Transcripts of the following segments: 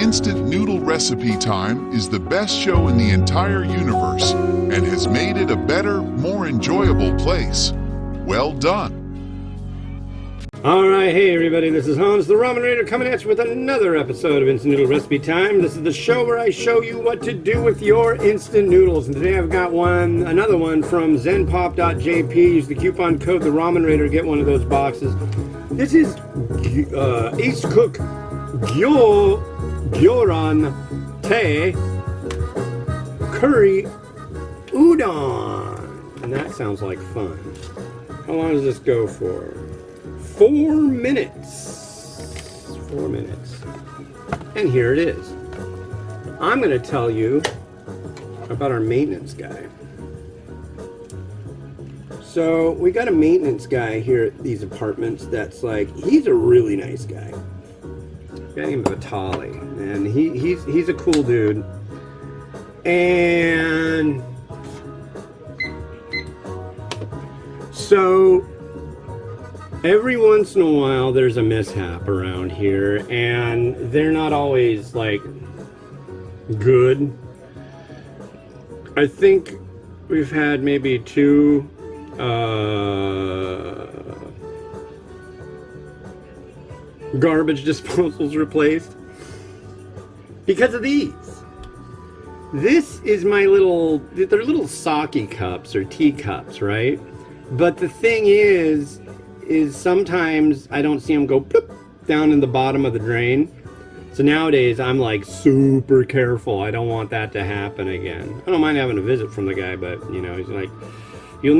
Instant Noodle Recipe Time is the best show in the entire universe and has made it a better, more enjoyable place. Well done. Alright, hey everybody, this is Hans the Ramen Raider coming at you with another episode of Instant Noodle Recipe Time. This is the show where I show you what to do with your instant noodles. And today I've got another one from zenpop.jp. Use the coupon code the Ramen Raider, get one of those boxes. This is Acecook Gyorantei Curry Udon. And that sounds like fun. How long does this go for? 4 minutes. 4 minutes. And here it is. I'm going to tell you about our maintenance guy. So we got a maintenance guy here at these apartments that's like, he's a really nice guy. Got him Vitali, and he's a cool dude. And so every once in a while there's a mishap around here, and they're not always like good. I think we've had maybe 2 garbage disposals replaced because of these. This is my they're little sake cups or teacups, right? But the thing is sometimes I don't see them go bloop down in the bottom of the drain. So nowadays I'm like super careful. I don't want that to happen again. I don't mind having a visit from the guy, but you know, he's like, you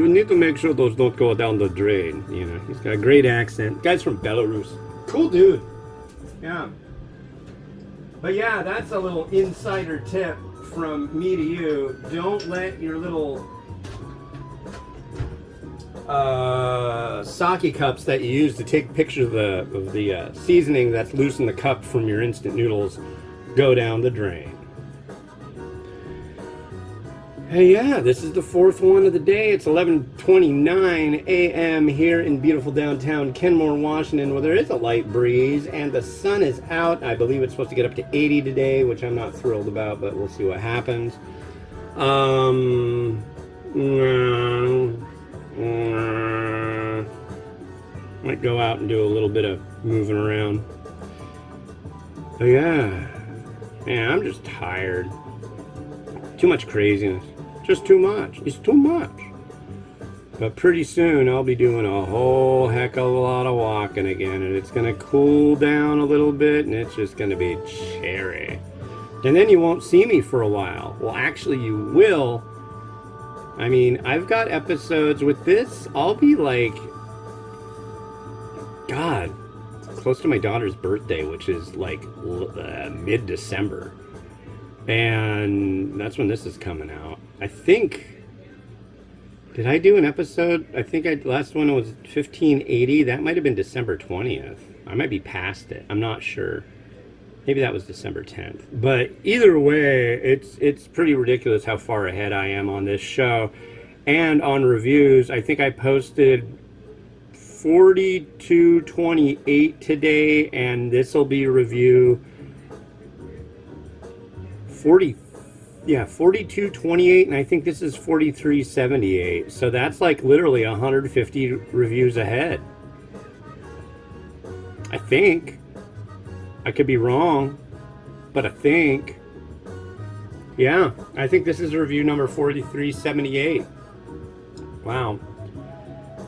need to make sure those don't go down the drain. You know, he's got a great accent. Guy's from Belarus. Cool dude. Yeah. But yeah, that's a little insider tip from me to you. Don't let your little sake cups that you use to take pictures of the seasoning that's loose in the cup from your instant noodles go down the drain. Hey, yeah, this is the 4th one of the day. It's 11:29 a.m. here in beautiful downtown Kenmore, Washington, where there is a light breeze and the sun is out. I believe it's supposed to get up to 80 today, which I'm not thrilled about, but we'll see what happens. Might go out and do a little bit of moving around. But yeah, man, I'm just tired. Too much craziness. Just too much. It's too much. But pretty soon I'll be doing a whole heck of a lot of walking again, and it's gonna cool down a little bit, and it's just gonna be cherry. And then you won't see me for a while. Well, actually you will. I mean, I've got episodes with this. I'll be like, God, close to my daughter's birthday, which is like mid-December. And that's when this is coming out. I think, did I do an episode? I think last one was 1580. That might have been December 20th. I might be past it. I'm not sure. Maybe that was December 10th. But either way, it's pretty ridiculous how far ahead I am on this show. And on reviews, I think I posted 4228 today, and this will be review 4228, and I think this is 4378. So that's like literally 150 reviews ahead. I think. I could be wrong, but I think. Yeah, I think this is review number 4378. Wow.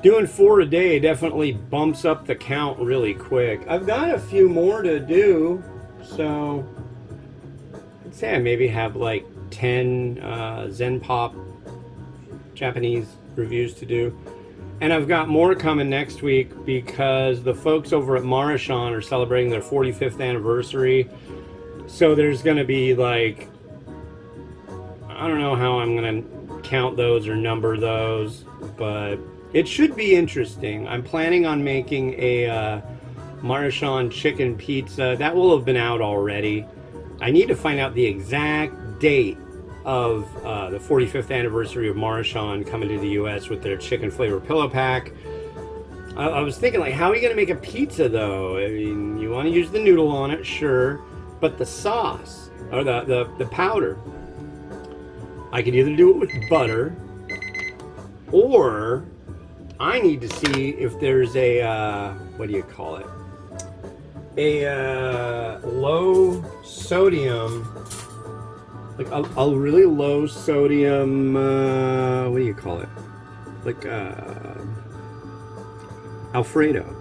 Doing 4 a day definitely bumps up the count really quick. I've got a few more to do, so I'd say I maybe have like 10 Zenpop Japanese reviews to do. And I've got more coming next week because the folks over at Marichan are celebrating their 45th anniversary. So there's going to be like, I don't know how I'm going to count those or number those, but it should be interesting. I'm planning on making a Marichan chicken pizza. That will have been out already. I need to find out the exact date of the 45th anniversary of Marichan coming to the U.S. with their chicken flavor pillow pack. I was thinking, like, how are you going to make a pizza, though? I mean, you want to use the noodle on it, sure. But the sauce, or the powder, I could either do it with butter, or I need to see if there's a, what do you call it? A low sodium, like a really low sodium, what do you call it? Like, Alfredo.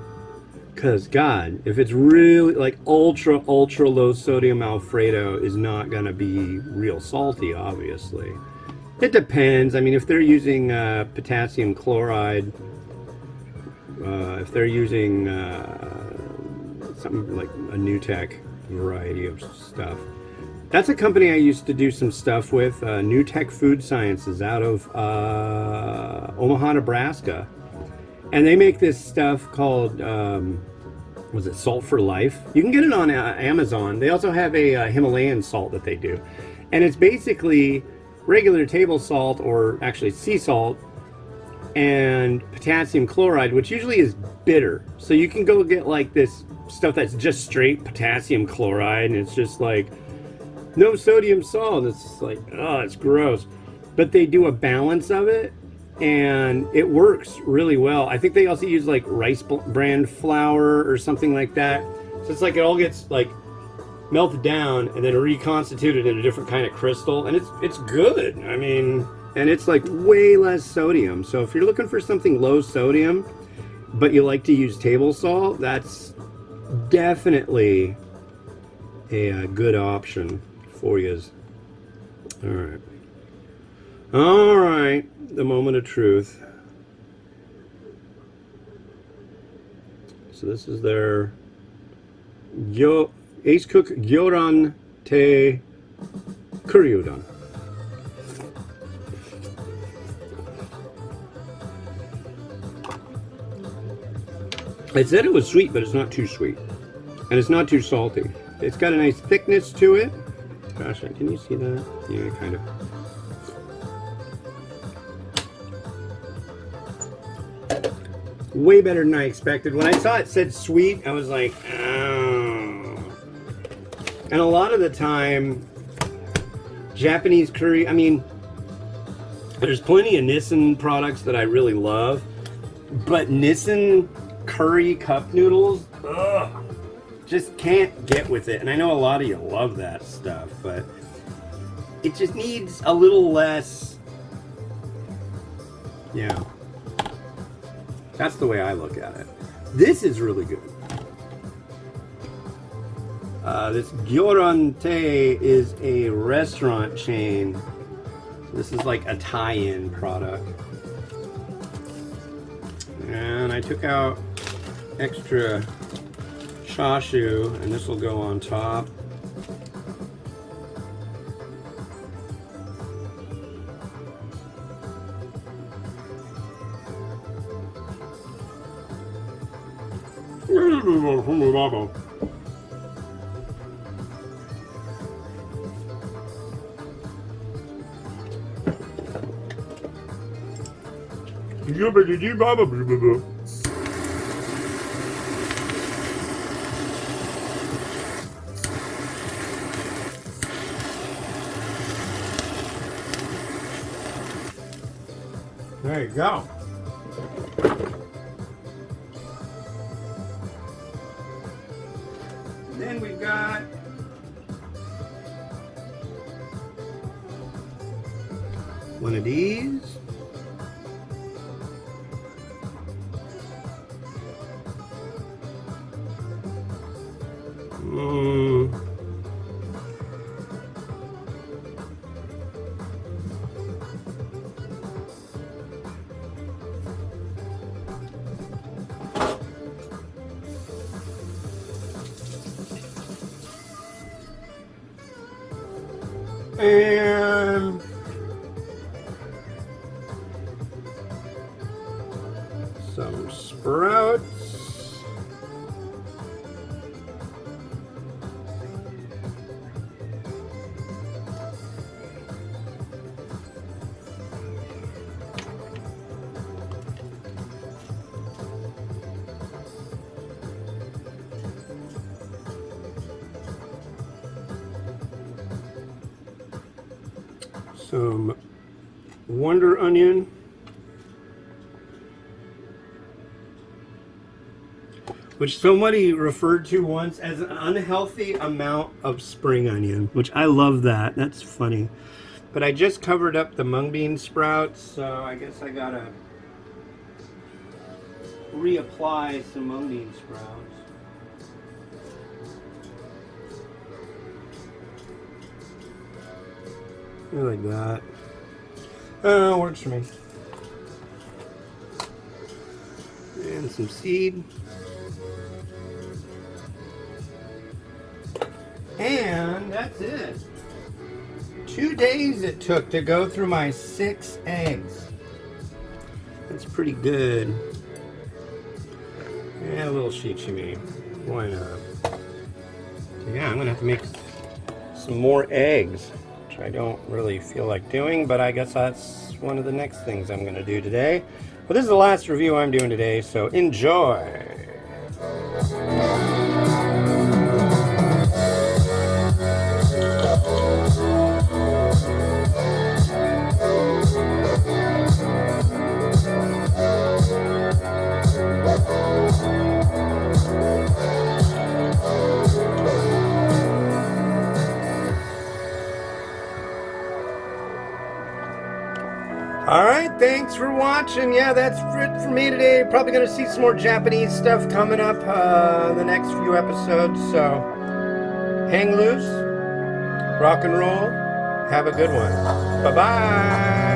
Because, God, if it's really like ultra low sodium Alfredo is not going to be real salty, obviously. It depends. I mean, if they're using potassium chloride, if they're using something like a New Tech variety of stuff. That's a company I used to do some stuff with, New Tech Food Sciences out of Omaha, Nebraska. And they make this stuff called, was it Salt for Life? You can get it on Amazon. They also have a Himalayan salt that they do. And it's basically regular table salt, or actually sea salt, and potassium chloride, which usually is bitter. So you can go get like this stuff that's just straight potassium chloride, and it's just like no sodium salt. It's like, oh, it's gross. But they do a balance of it, and it works really well. I think they also use like rice bran flour or something like that. So it's like it all gets like melted down and then reconstituted in a different kind of crystal, and it's good. I mean, and it's like way less sodium. So if you're looking for something low sodium, but you like to use table salt, that's definitely a good option for you. All right, the moment of truth. So this is their Acecook Gyorantei curry udon. I said it was sweet, but it's not too sweet. And it's not too salty. It's got a nice thickness to it. Gosh, can you see that? Yeah, kind of. Way better than I expected. When I saw it said sweet, I was like, oh. And a lot of the time, Japanese curry, I mean, there's plenty of Nissin products that I really love, but Nissin curry cup noodles, ugh, just can't get with it. And I know a lot of you love that stuff, but it just needs a little less, yeah. That's the way I look at it. This is really good. This Gyorantei is a restaurant chain. This is like a tie-in product. And I took out extra chashu, and this will go on top. There you go. Then we've got one of these. And some sprouts. some Wonder Onion. Which somebody referred to once as an unhealthy amount of spring onion, which I love that. That's funny. But I just covered up the mung bean sprouts, so I guess I gotta reapply some mung bean sprouts. Like that. Oh, works for me. And some seed. And that's it. 2 days it took to go through my 6 eggs. That's pretty good. Yeah, a little shichimi. Why not? So yeah, I'm gonna have to make some more eggs, which I don't really feel like doing, but I guess that's one of the next things I'm gonna do today. Well, this is the last review I'm doing today, so enjoy. Alright, thanks for watching. Yeah, that's it for me today. Probably going to see some more Japanese stuff coming up in the next few episodes. So, hang loose, rock and roll, have a good one. Bye-bye.